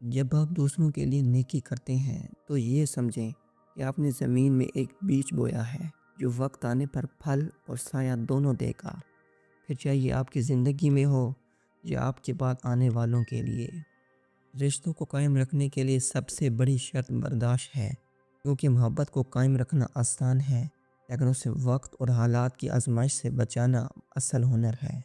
جب آپ دوسروں کے لیے نیکی کرتے ہیں تو یہ سمجھیں کہ آپ نے زمین میں ایک بیج بویا ہے جو وقت آنے پر پھل اور سایہ دونوں دے گا، پھر چاہے یہ آپ کی زندگی میں ہو یا آپ کے بعد آنے والوں کے لیے۔ رشتوں کو قائم رکھنے کے لیے سب سے بڑی شرط برداشت ہے، کیونکہ محبت کو قائم رکھنا آسان ہے لیکن اسے وقت اور حالات کی آزمائش سے بچانا اصل ہنر ہے۔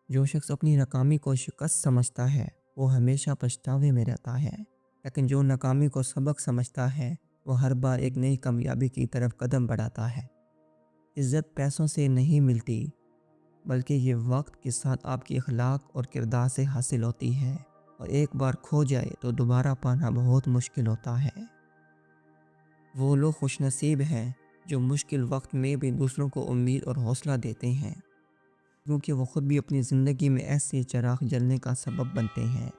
جو شخص اپنی ناکامی کو شکست سمجھتا ہے وہ ہمیشہ پچھتاوے میں رہتا ہے، لیکن جو ناکامی کو سبق سمجھتا ہے وہ ہر بار ایک نئی کامیابی کی طرف قدم بڑھاتا ہے۔ عزت پیسوں سے نہیں ملتی، بلکہ یہ وقت کے ساتھ آپ کی اخلاق اور کردار سے حاصل ہوتی ہے، اور ایک بار کھو جائے تو دوبارہ پانا بہت مشکل ہوتا ہے۔ وہ لوگ خوش نصیب ہیں جو مشکل وقت میں بھی دوسروں کو امید اور حوصلہ دیتے ہیں، کیونکہ وہ خود بھی اپنی زندگی میں ایسے چراغ جلنے کا سبب بنتے ہیں۔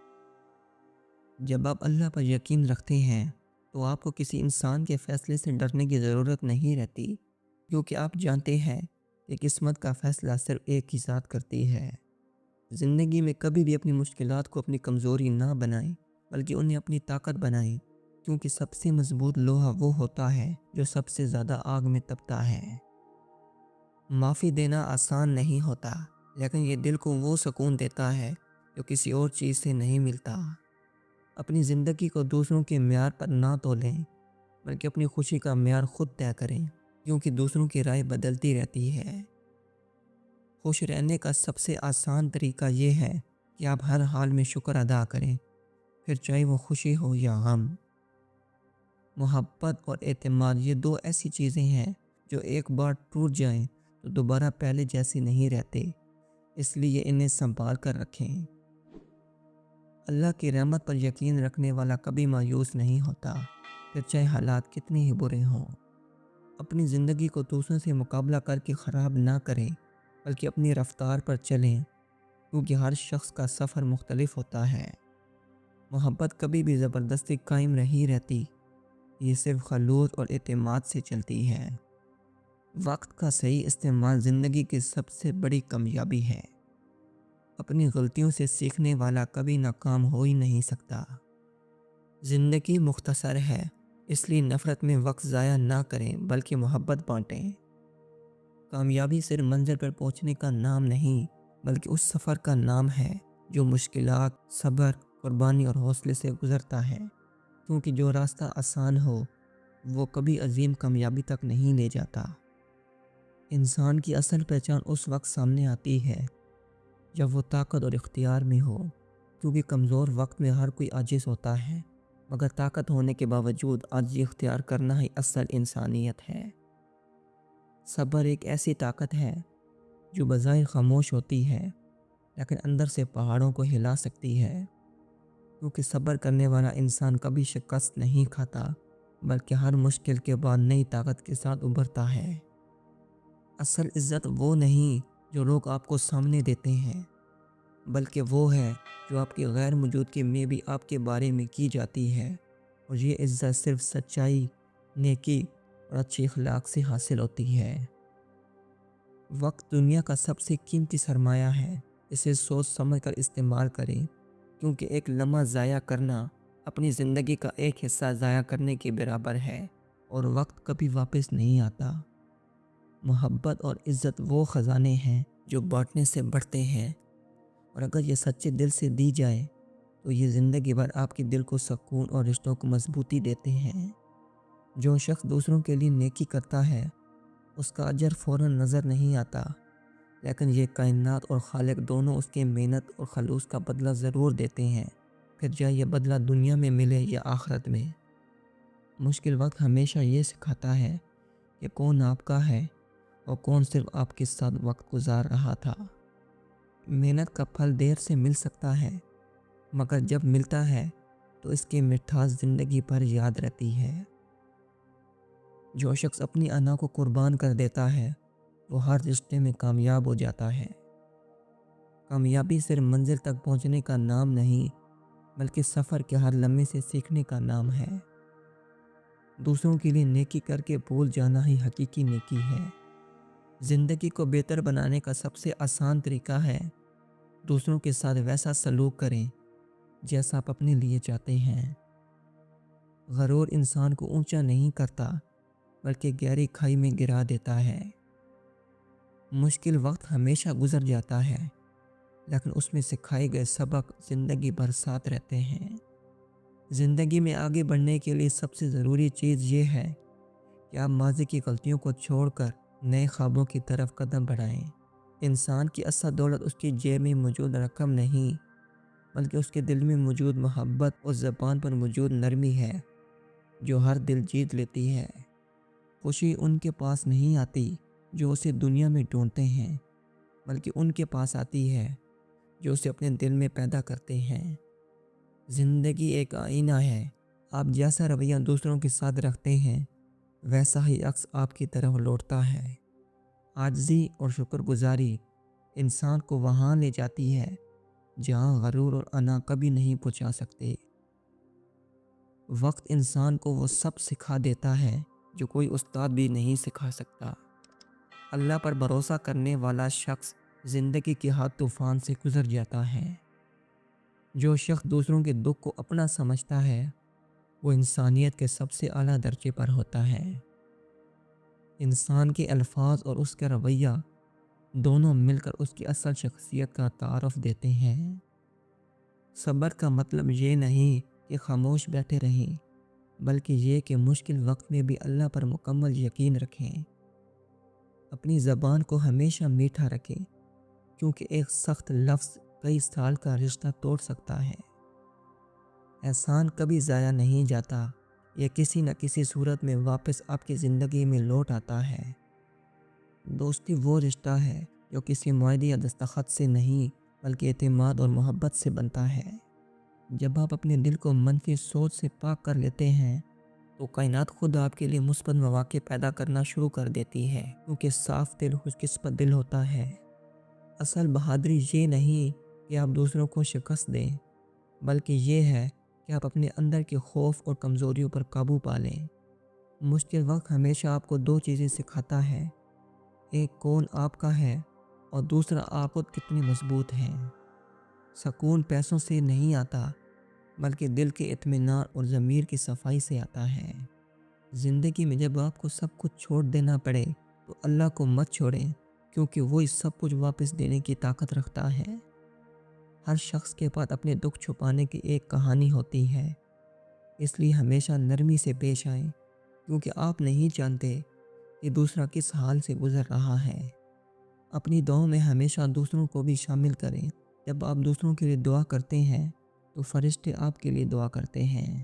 جب آپ اللہ پر یقین رکھتے ہیں تو آپ کو کسی انسان کے فیصلے سے ڈرنے کی ضرورت نہیں رہتی، کیونکہ آپ جانتے ہیں کہ قسمت کا فیصلہ صرف ایک ہی ذات کرتی ہے۔ زندگی میں کبھی بھی اپنی مشکلات کو اپنی کمزوری نہ بنائیں، بلکہ انہیں اپنی طاقت بنائیں، کیونکہ سب سے مضبوط لوہا وہ ہوتا ہے جو سب سے زیادہ آگ میں تپتا ہے۔ معافی دینا آسان نہیں ہوتا، لیکن یہ دل کو وہ سکون دیتا ہے جو کسی اور چیز سے نہیں ملتا۔ اپنی زندگی کو دوسروں کے معیار پر نہ تولیں، بلکہ اپنی خوشی کا معیار خود طے کریں، کیونکہ دوسروں کی رائے بدلتی رہتی ہے۔ خوش رہنے کا سب سے آسان طریقہ یہ ہے کہ آپ ہر حال میں شکر ادا کریں، پھر چاہے وہ خوشی ہو یا غم۔ محبت اور اعتماد یہ دو ایسی چیزیں ہیں جو ایک بار ٹوٹ جائیں تو دوبارہ پہلے جیسی نہیں رہتے، اس لیے انہیں سنبھال کر رکھیں۔ اللہ کی رحمت پر یقین رکھنے والا کبھی مایوس نہیں ہوتا، پھر چاہے حالات کتنے ہی برے ہوں۔ اپنی زندگی کو دوسروں سے مقابلہ کر کے خراب نہ کریں، بلکہ اپنی رفتار پر چلیں، کیونکہ ہر شخص کا سفر مختلف ہوتا ہے۔ محبت کبھی بھی زبردستی قائم نہیں رہتی، یہ صرف خلوص اور اعتماد سے چلتی ہے۔ وقت کا صحیح استعمال زندگی کی سب سے بڑی کامیابی ہے۔ اپنی غلطیوں سے سیکھنے والا کبھی ناکام ہو ہی نہیں سکتا۔ زندگی مختصر ہے، اس لیے نفرت میں وقت ضائع نہ کریں بلکہ محبت بانٹیں۔ کامیابی صرف منزل پر پہنچنے کا نام نہیں، بلکہ اس سفر کا نام ہے جو مشکلات، صبر، قربانی اور حوصلے سے گزرتا ہے، کیونکہ جو راستہ آسان ہو وہ کبھی عظیم کامیابی تک نہیں لے جاتا۔ انسان کی اصل پہچان اس وقت سامنے آتی ہے جب وہ طاقت اور اختیار میں ہو، کیونکہ کمزور وقت میں ہر کوئی عاجز ہوتا ہے، مگر طاقت ہونے کے باوجود عاجزی اختیار کرنا ہی اصل انسانیت ہے۔ صبر ایک ایسی طاقت ہے جو بظاہر خاموش ہوتی ہے، لیکن اندر سے پہاڑوں کو ہلا سکتی ہے، کیونکہ صبر کرنے والا انسان کبھی شکست نہیں کھاتا، بلکہ ہر مشکل کے بعد نئی طاقت کے ساتھ ابھرتا ہے۔ اصل عزت وہ نہیں جو لوگ آپ کو سامنے دیتے ہیں، بلکہ وہ ہے جو آپ کی غیر موجودگی میں بھی آپ کے بارے میں کی جاتی ہے، اور یہ عزت صرف سچائی، نیکی اور اچھی اخلاق سے حاصل ہوتی ہے۔ وقت دنیا کا سب سے قیمتی سرمایہ ہے، اسے سوچ سمجھ کر استعمال کریں، کیونکہ ایک لمحہ ضائع کرنا اپنی زندگی کا ایک حصہ ضائع کرنے کے برابر ہے، اور وقت کبھی واپس نہیں آتا۔ محبت اور عزت وہ خزانے ہیں جو بانٹنے سے بڑھتے ہیں، اور اگر یہ سچے دل سے دی جائے تو یہ زندگی بھر آپ کے دل کو سکون اور رشتوں کو مضبوطی دیتے ہیں۔ جو شخص دوسروں کے لیے نیکی کرتا ہے اس کا اجر فوراً نظر نہیں آتا، لیکن یہ کائنات اور خالق دونوں اس کے محنت اور خلوص کا بدلہ ضرور دیتے ہیں، پھر چاہے یہ بدلہ دنیا میں ملے یا آخرت میں۔ مشکل وقت ہمیشہ یہ سکھاتا ہے کہ کون آپ کا ہے اور کون صرف آپ کے ساتھ وقت گزار رہا تھا۔ محنت کا پھل دیر سے مل سکتا ہے، مگر جب ملتا ہے تو اس کی مٹھاس زندگی بھر یاد رہتی ہے۔ جو شخص اپنی انا کو قربان کر دیتا ہے وہ ہر رشتے میں کامیاب ہو جاتا ہے۔ کامیابی صرف منزل تک پہنچنے کا نام نہیں، بلکہ سفر کے ہر لمحے سے سیکھنے کا نام ہے۔ دوسروں کے لیے نیکی کر کے بھول جانا ہی حقیقی نیکی ہے۔ زندگی کو بہتر بنانے کا سب سے آسان طریقہ ہے دوسروں کے ساتھ ویسا سلوک کریں جیسا آپ اپنے لیے چاہتے ہیں۔ غرور انسان کو اونچا نہیں کرتا بلکہ گہری کھائی میں گرا دیتا ہے۔ مشکل وقت ہمیشہ گزر جاتا ہے لیکن اس میں سکھائے گئے سبق زندگی بھر ساتھ رہتے ہیں۔ زندگی میں آگے بڑھنے کے لیے سب سے ضروری چیز یہ ہے کہ آپ ماضی کی غلطیوں کو چھوڑ کر نئے خوابوں کی طرف قدم بڑھائیں۔ انسان کی اصل دولت اس کی جیب میں موجود رقم نہیں بلکہ اس کے دل میں موجود محبت اور زبان پر موجود نرمی ہے جو ہر دل جیت لیتی ہے۔ خوشی ان کے پاس نہیں آتی جو اسے دنیا میں ڈھونڈتے ہیں بلکہ ان کے پاس آتی ہے جو اسے اپنے دل میں پیدا کرتے ہیں۔ زندگی ایک آئینہ ہے، آپ جیسا رویہ دوسروں کے ساتھ رکھتے ہیں ویسا ہی عکس آپ کی طرف لوٹتا ہے۔ عاجزی اور شکر گزاری انسان کو وہاں لے جاتی ہے جہاں غرور اور انا کبھی نہیں پہنچا سکتے۔ وقت انسان کو وہ سب سکھا دیتا ہے جو کوئی استاد بھی نہیں سکھا سکتا۔ اللہ پر بھروسہ کرنے والا شخص زندگی کے ہر طوفان سے گزر جاتا ہے۔ جو شخص دوسروں کے دکھ کو اپنا سمجھتا ہے وہ انسانیت کے سب سے اعلیٰ درجے پر ہوتا ہے۔ انسان کے الفاظ اور اس کا رویہ دونوں مل کر اس کی اصل شخصیت کا تعارف دیتے ہیں۔ صبر کا مطلب یہ نہیں کہ خاموش بیٹھے رہیں بلکہ یہ کہ مشکل وقت میں بھی اللہ پر مکمل یقین رکھیں۔ اپنی زبان کو ہمیشہ میٹھا رکھیں کیونکہ ایک سخت لفظ کئی سال کا رشتہ توڑ سکتا ہے۔ احسان کبھی ضائع نہیں جاتا، یہ کسی نہ کسی صورت میں واپس آپ کی زندگی میں لوٹ آتا ہے۔ دوستی وہ رشتہ ہے جو کسی معاہدے یا دستخط سے نہیں بلکہ اعتماد اور محبت سے بنتا ہے۔ جب آپ اپنے دل کو منفی سوچ سے پاک کر لیتے ہیں تو کائنات خود آپ کے لیے مثبت مواقع پیدا کرنا شروع کر دیتی ہے کیونکہ صاف دل خوش قسمت دل ہوتا ہے۔ اصل بہادری یہ نہیں کہ آپ دوسروں کو شکست دیں بلکہ یہ ہے کہ آپ اپنے اندر کے خوف اور کمزوریوں پر قابو پا لیں۔ مشکل وقت ہمیشہ آپ کو دو چیزیں سکھاتا ہے، ایک کون آپ کا ہے اور دوسرا آپ خود کتنے مضبوط ہیں۔ سکون پیسوں سے نہیں آتا بلکہ دل کے اطمینان اور ضمیر کی صفائی سے آتا ہے۔ زندگی میں جب آپ کو سب کچھ چھوڑ دینا پڑے تو اللہ کو مت چھوڑیں کیونکہ وہ اس سب کچھ واپس دینے کی طاقت رکھتا ہے۔ ہر شخص کے پاس اپنے دکھ چھپانے کی ایک کہانی ہوتی ہے، اس لیے ہمیشہ نرمی سے پیش آئیں کیونکہ آپ نہیں جانتے کہ دوسرا کس حال سے گزر رہا ہے۔ اپنی دعاؤں میں ہمیشہ دوسروں کو بھی شامل کریں۔ جب آپ دوسروں کے لیے دعا کرتے ہیں تو فرشتے آپ کے لیے دعا کرتے ہیں۔